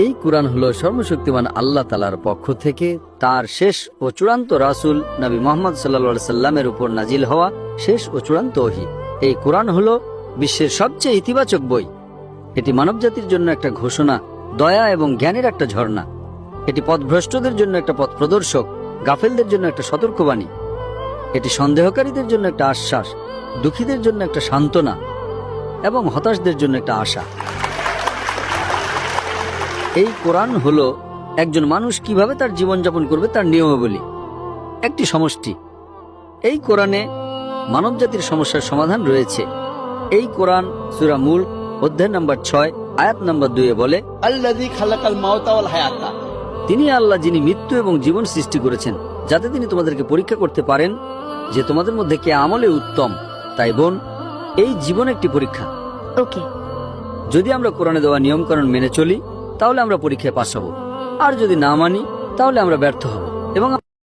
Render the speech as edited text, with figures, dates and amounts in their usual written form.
এই কুরআন হলো সর্বশক্তিমান আল্লাহ তাআলার পক্ষ থেকে তার শেষ ও চূড়ান্ত রাসূল নবী মুহাম্মদ সাল্লাল্লাহু আলাইহি সাল্লামের উপর নাজিল হওয়া শেষ ও চূড়ান্ত ওহী। এই কুরআন হলো বিশ্বের সবচেয়ে ইতিবাচক বই। এটি মানবজাতির জন্য একটা ঘোষণা, দয়া এবং জ্ঞানের একটা ঝর্ণা। এটি পথভ্রষ্টদের জন্য একটা পথ প্রদর্শক, গাফেলদের জন্য একটা সতর্কবাণী। এটি সন্দেহকারীদের জন্য একটা আশ্বাস, দুঃখীদের জন্য একটা সান্ত্বনা এবং হতাশদের জন্য একটা আশা। এই কোরআন হলো একজন মানুষ কিভাবে তার জীবনযাপন করবে তার নিয়মাবলী, একটি সমষ্টি। এই কোরআনে মানবজাতির সমস্যার সমাধান রয়েছে। এই কোরআন সূরা মুলক অধ্যায় নম্বর 6 আয়াত নম্বর 2 বলে, আল্লাযী খালাকাল মাউতা ওয়াল হায়াতা। তিনি আল্লাহ যিনি মৃত্যু এবং জীবন সৃষ্টি করেছেন যাতে তিনি তোমাদেরকে পরীক্ষা করতে পারেন যে তোমাদের মধ্যে কে আমলে উত্তম। তাই বোন, এই জীবন একটি পরীক্ষা। ওকে, যদি আমরা কোরআনে দেওয়া নিয়মকানুন মেনে চলি তাহলে আমরা পরীক্ষায় পাস হব, আর যদি না মানি তাহলে আমরা ব্যর্থ হব এবং